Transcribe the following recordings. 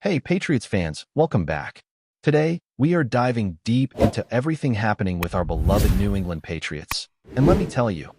Hey, Patriots fans, welcome back. Today, we are diving deep into everything happening with our beloved New England Patriots. And let me tell you,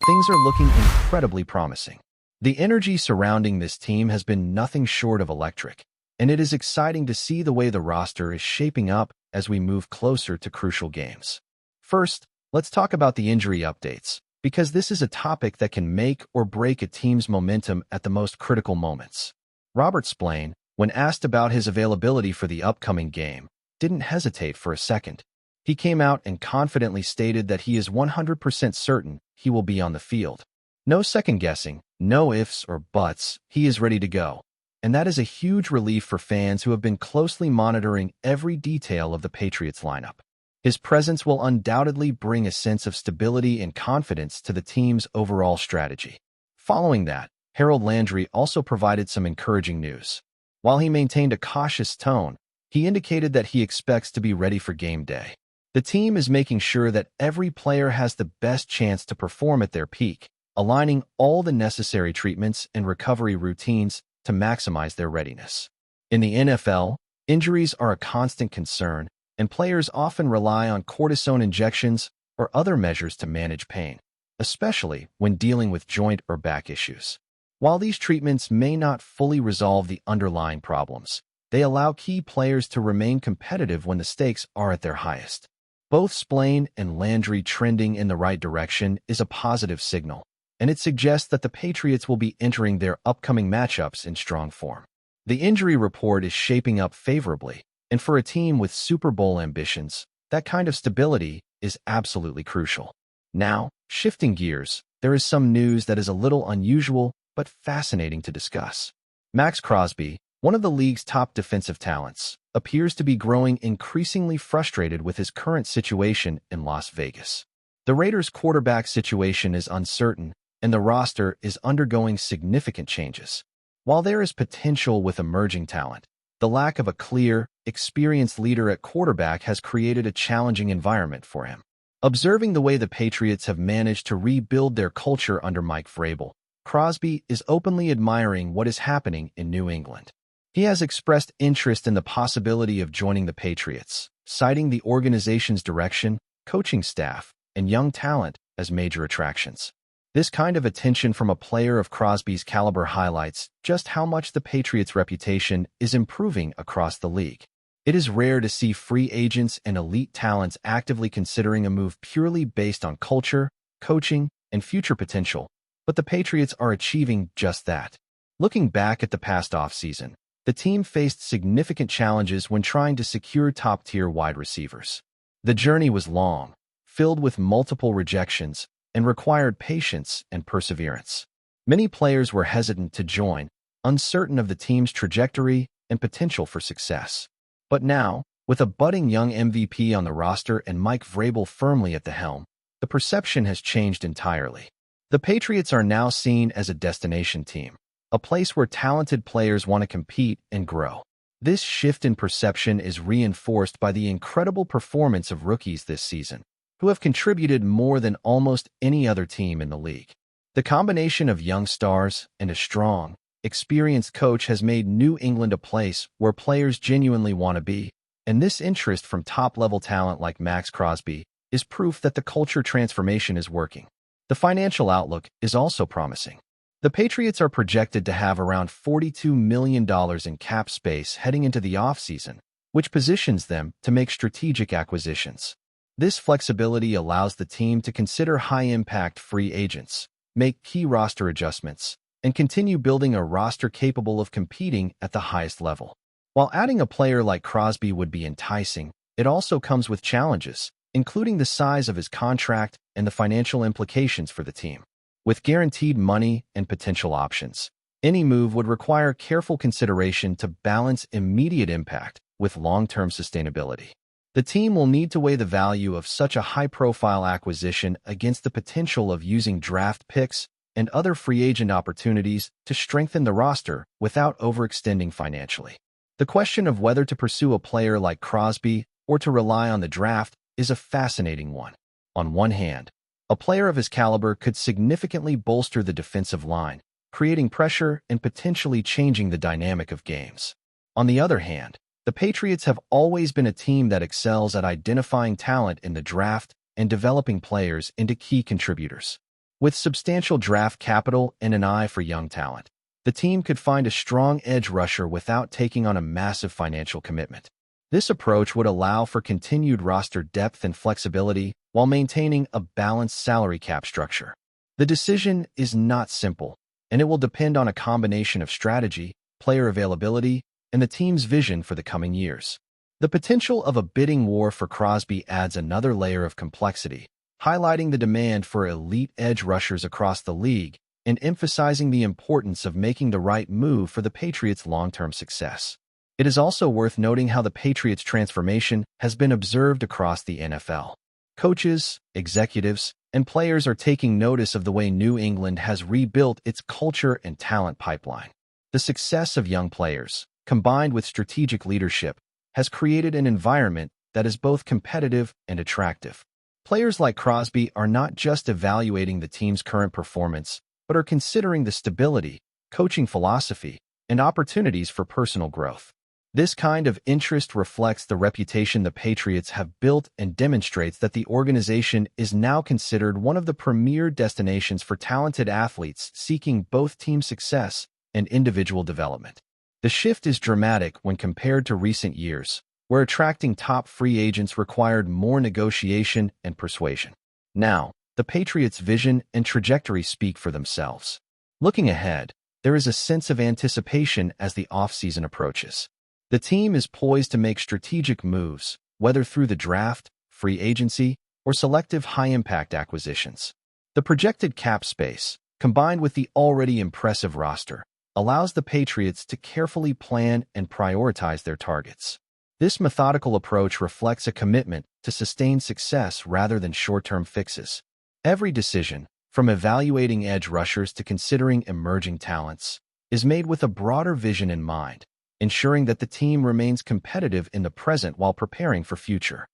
things are looking incredibly promising. The energy surrounding this team has been nothing short of electric, and it is exciting to see the way the roster is shaping up as we move closer to crucial games. First, let's talk about the injury updates, because this is a topic that can make or break a team's momentum at the most critical moments. Robert Spillane, when asked about his availability for the upcoming game, didn't hesitate for a second. He came out and confidently stated that he is 100% certain he will be on the field. No second-guessing, no ifs or buts, he is ready to go. And that is a huge relief for fans who have been closely monitoring every detail of the Patriots lineup. His presence will undoubtedly bring a sense of stability and confidence to the team's overall strategy. Following that, Harold Landry also provided some encouraging news. While he maintained a cautious tone, he indicated that he expects to be ready for game day. The team is making sure that every player has the best chance to perform at their peak, aligning all the necessary treatments and recovery routines to maximize their readiness. In the NFL, injuries are a constant concern, and players often rely on cortisone injections or other measures to manage pain, especially when dealing with joint or back issues. While these treatments may not fully resolve the underlying problems, they allow key players to remain competitive when the stakes are at their highest. Both Spillane and Landry trending in the right direction is a positive signal, and it suggests that the Patriots will be entering their upcoming matchups in strong form. The injury report is shaping up favorably, and for a team with Super Bowl ambitions, that kind of stability is absolutely crucial. Now, shifting gears, there is some news that is a little unusual but fascinating to discuss. Maxx Crosby, one of the league's top defensive talents, appears to be growing increasingly frustrated with his current situation in Las Vegas. The Raiders' quarterback situation is uncertain, and the roster is undergoing significant changes. While there is potential with emerging talent, the lack of a clear, experienced leader at quarterback has created a challenging environment for him. Observing the way the Patriots have managed to rebuild their culture under Mike Vrabel, Crosby is openly admiring what is happening in New England. He has expressed interest in the possibility of joining the Patriots, citing the organization's direction, coaching staff, and young talent as major attractions. This kind of attention from a player of Crosby's caliber highlights just how much the Patriots' reputation is improving across the league. It is rare to see free agents and elite talents actively considering a move purely based on culture, coaching, and future potential, but the Patriots are achieving just that. Looking back at the past offseason, the team faced significant challenges when trying to secure top-tier wide receivers. The journey was long, filled with multiple rejections, and required patience and perseverance. Many players were hesitant to join, uncertain of the team's trajectory and potential for success. But now, with a budding young MVP on the roster and Mike Vrabel firmly at the helm, the perception has changed entirely. The Patriots are now seen as a destination team, a place where talented players want to compete and grow. This shift in perception is reinforced by the incredible performance of rookies this season, who have contributed more than almost any other team in the league. The combination of young stars and a strong, experienced coach has made New England a place where players genuinely want to be, and this interest from top-level talent like Maxx Crosby is proof that the culture transformation is working. The financial outlook is also promising. The Patriots are projected to have around $42 million in cap space heading into the offseason, which positions them to make strategic acquisitions. This flexibility allows the team to consider high-impact free agents, make key roster adjustments, and continue building a roster capable of competing at the highest level. While adding a player like Crosby would be enticing, it also comes with challenges, including the size of his contract and the financial implications for the team. With guaranteed money and potential options, any move would require careful consideration to balance immediate impact with long-term sustainability. The team will need to weigh the value of such a high-profile acquisition against the potential of using draft picks and other free agent opportunities to strengthen the roster without overextending financially. The question of whether to pursue a player like Crosby or to rely on the draft is a fascinating one. On one hand, a player of his caliber could significantly bolster the defensive line, creating pressure and potentially changing the dynamic of games. On the other hand, the Patriots have always been a team that excels at identifying talent in the draft and developing players into key contributors. With substantial draft capital and an eye for young talent, the team could find a strong edge rusher without taking on a massive financial commitment. This approach would allow for continued roster depth and flexibility while maintaining a balanced salary cap structure. The decision is not simple, and it will depend on a combination of strategy, player availability, and the team's vision for the coming years. The potential of a bidding war for Crosby adds another layer of complexity, highlighting the demand for elite edge rushers across the league and emphasizing the importance of making the right move for the Patriots' long-term success. It is also worth noting how the Patriots' transformation has been observed across the NFL. Coaches, executives, and players are taking notice of the way New England has rebuilt its culture and talent pipeline. The success of young players, combined with strategic leadership, has created an environment that is both competitive and attractive. Players like Crosby are not just evaluating the team's current performance, but are considering the stability, coaching philosophy, and opportunities for personal growth. This kind of interest reflects the reputation the Patriots have built and demonstrates that the organization is now considered one of the premier destinations for talented athletes seeking both team success and individual development. The shift is dramatic when compared to recent years, where attracting top free agents required more negotiation and persuasion. Now, the Patriots' vision and trajectory speak for themselves. Looking ahead, there is a sense of anticipation as the offseason approaches. The team is poised to make strategic moves, whether through the draft, free agency, or selective high-impact acquisitions. The projected cap space, combined with the already impressive roster, allows the Patriots to carefully plan and prioritize their targets. This methodical approach reflects a commitment to sustained success rather than short-term fixes. Every decision, from evaluating edge rushers to considering emerging talents, is made with a broader vision in mind, ensuring that the team remains competitive in the present while preparing for future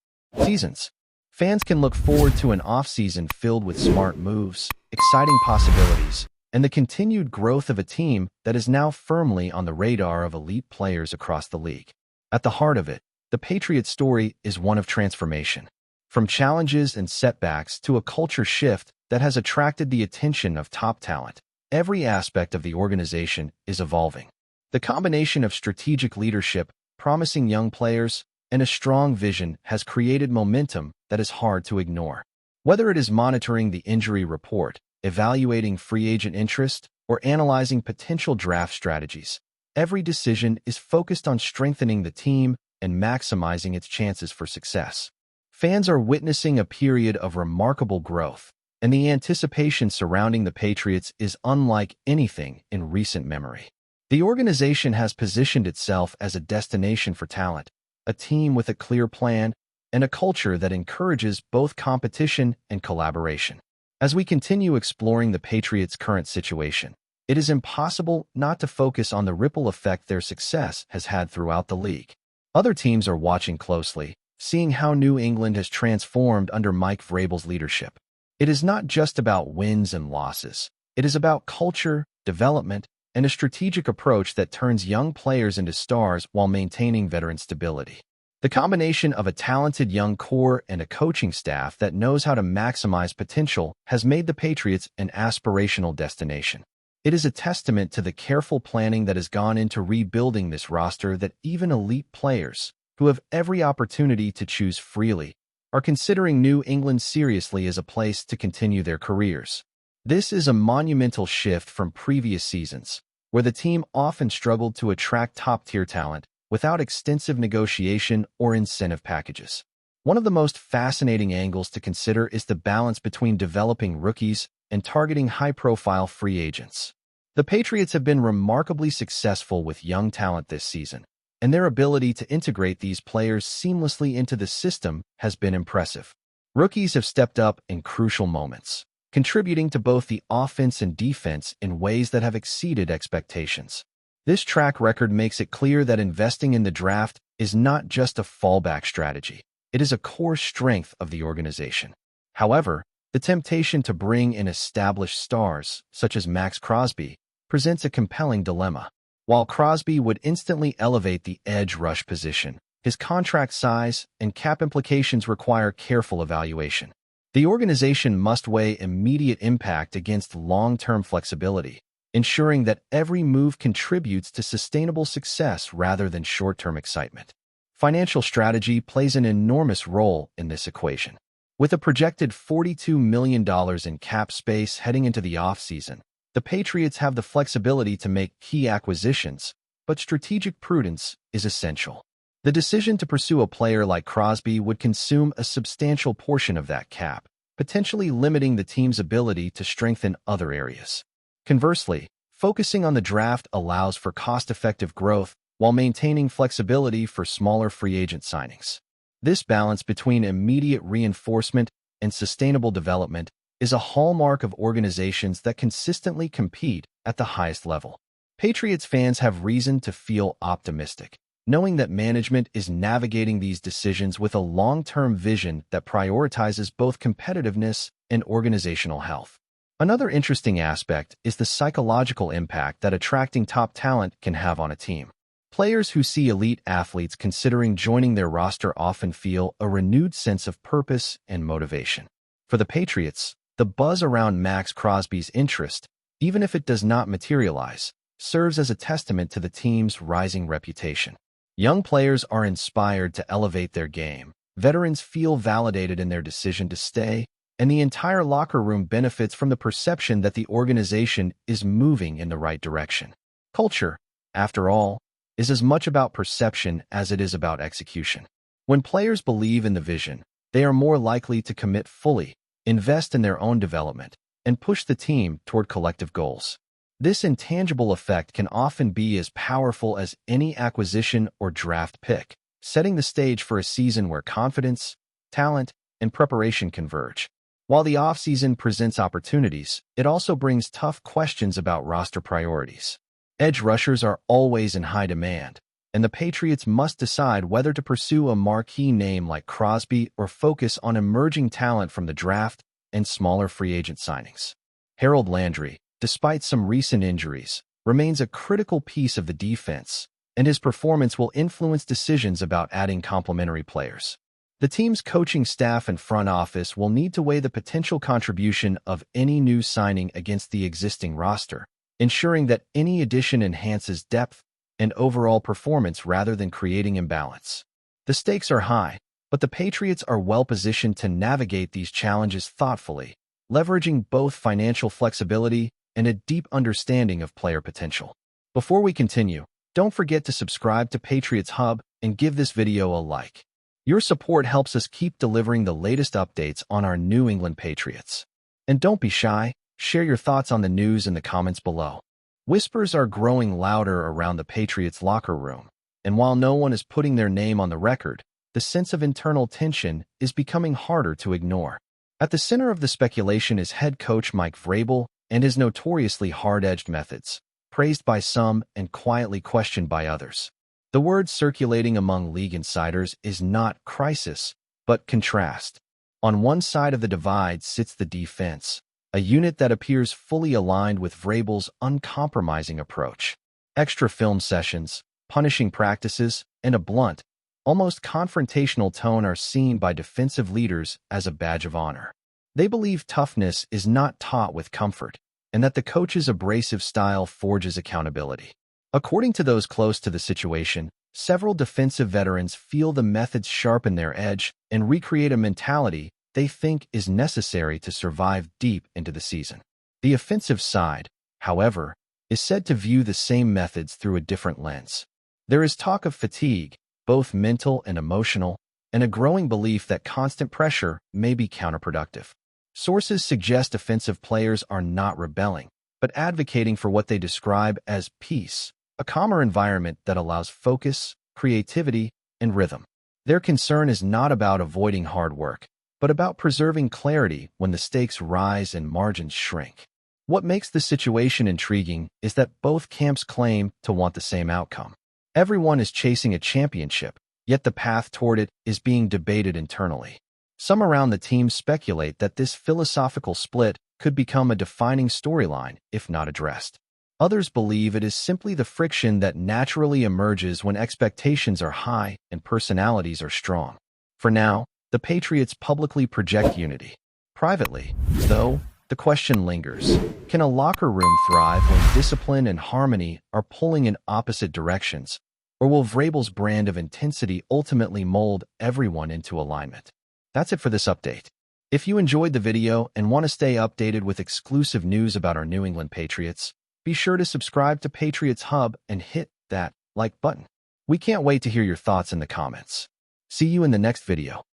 seasons. Fans can look forward to an offseason filled with smart moves, exciting possibilities, and the continued growth of a team that is now firmly on the radar of elite players across the league. At the heart of it, the Patriots' story is one of transformation. From challenges and setbacks to a culture shift that has attracted the attention of top talent, every aspect of the organization is evolving. The combination of strategic leadership, promising young players, and a strong vision has created momentum that is hard to ignore. Whether it is monitoring the injury report, evaluating free agent interest, or analyzing potential draft strategies, every decision is focused on strengthening the team and maximizing its chances for success. Fans are witnessing a period of remarkable growth, and the anticipation surrounding the Patriots is unlike anything in recent memory. The organization has positioned itself as a destination for talent, a team with a clear plan, and a culture that encourages both competition and collaboration. As we continue exploring the Patriots' current situation, it is impossible not to focus on the ripple effect their success has had throughout the league. Other teams are watching closely, seeing how New England has transformed under Mike Vrabel's leadership. It is not just about wins and losses. It is about culture, development, and a strategic approach that turns young players into stars while maintaining veteran stability. The combination of a talented young core and a coaching staff that knows how to maximize potential has made the Patriots an aspirational destination. It is a testament to the careful planning that has gone into rebuilding this roster that even elite players, who have every opportunity to choose freely, are considering New England seriously as a place to continue their careers. This is a monumental shift from previous seasons, where the team often struggled to attract top-tier talent without extensive negotiation or incentive packages. One of the most fascinating angles to consider is the balance between developing rookies and targeting high-profile free agents. The Patriots have been remarkably successful with young talent this season, and their ability to integrate these players seamlessly into the system has been impressive. Rookies have stepped up in crucial moments, contributing to both the offense and defense in ways that have exceeded expectations. This track record makes it clear that investing in the draft is not just a fallback strategy. It is a core strength of the organization. However, the temptation to bring in established stars, such as Max Crosby, presents a compelling dilemma. while Crosby would instantly elevate the edge rush position. His contract size and cap implications require careful evaluation. The organization must weigh immediate impact against long-term flexibility, ensuring that every move contributes to sustainable success rather than short-term excitement. Financial strategy plays an enormous role in this equation. With a projected $42 million in cap space heading into the offseason, the Patriots have the flexibility to make key acquisitions, but strategic prudence is essential. The decision to pursue a player like Crosby would consume a substantial portion of that cap, potentially limiting the team's ability to strengthen other areas. Conversely, focusing on the draft allows for cost-effective growth while maintaining flexibility for smaller free agent signings. This balance between immediate reinforcement and sustainable development is a hallmark of organizations that consistently compete at the highest level. Patriots fans have reason to feel optimistic, knowing that management is navigating these decisions with a long-term vision that prioritizes both competitiveness and organizational health. Another interesting aspect is the psychological impact that attracting top talent can have on a team. Players who see elite athletes considering joining their roster often feel a renewed sense of purpose and motivation. For the Patriots, the buzz around Max Crosby's interest, even if it does not materialize, serves as a testament to the team's rising reputation. Young players are inspired to elevate their game, veterans feel validated in their decision to stay, and the entire locker room benefits from the perception that the organization is moving in the right direction. Culture, after all, is as much about perception as it is about execution. When players believe in the vision, they are more likely to commit fully, invest in their own development, and push the team toward collective goals. This intangible effect can often be as powerful as any acquisition or draft pick, setting the stage for a season where confidence, talent, and preparation converge. While the offseason presents opportunities, it also brings tough questions about roster priorities. Edge rushers are always in high demand, and the Patriots must decide whether to pursue a marquee name like Crosby or focus on emerging talent from the draft and smaller free agent signings. Harold Landry, despite some recent injuries, remains a critical piece of the defense, and his performance will influence decisions about adding complementary players. The team's coaching staff and front office will need to weigh the potential contribution of any new signing against the existing roster, ensuring that any addition enhances depth and overall performance rather than creating imbalance. The stakes are high, but the Patriots are well-positioned to navigate these challenges thoughtfully, leveraging both financial flexibility and a deep understanding of player potential. Before we continue, don't forget to subscribe to Patriots Hub and give this video a like. Your support helps us keep delivering the latest updates on our New England Patriots. And don't be shy, share your thoughts on the news in the comments below. Whispers are growing louder around the Patriots locker room, and while no one is putting their name on the record, the sense of internal tension is becoming harder to ignore. At the center of the speculation is head coach Mike Vrabel and his notoriously hard-edged methods, praised by some and quietly questioned by others. The word circulating among league insiders is not crisis, but contrast. On one side of the divide sits the defense, a unit that appears fully aligned with Vrabel's uncompromising approach. Extra film sessions, punishing practices, and a blunt, almost confrontational tone are seen by defensive leaders as a badge of honor. They believe toughness is not taught with comfort, and that the coach's abrasive style forges accountability. According to those close to the situation, several defensive veterans feel the methods sharpen their edge and recreate a mentality they think is necessary to survive deep into the season. The offensive side, however, is said to view the same methods through a different lens. There is talk of fatigue, both mental and emotional, and a growing belief that constant pressure may be counterproductive. Sources suggest offensive players are not rebelling, but advocating for what they describe as peace, a calmer environment that allows focus, creativity, and rhythm. Their concern is not about avoiding hard work, but about preserving clarity when the stakes rise and margins shrink. What makes the situation intriguing is that both camps claim to want the same outcome. Everyone is chasing a championship, yet the path toward it is being debated internally. Some around the team speculate that this philosophical split could become a defining storyline if not addressed. Others believe it is simply the friction that naturally emerges when expectations are high and personalities are strong. For now, the Patriots publicly project unity. Privately, though, the question lingers. Can a locker room thrive when discipline and harmony are pulling in opposite directions? Or will Vrabel's brand of intensity ultimately mold everyone into alignment? That's it for this update. If you enjoyed the video and want to stay updated with exclusive news about our New England Patriots, be sure to subscribe to Patriots Hub and hit that like button. We can't wait to hear your thoughts in the comments. See you in the next video.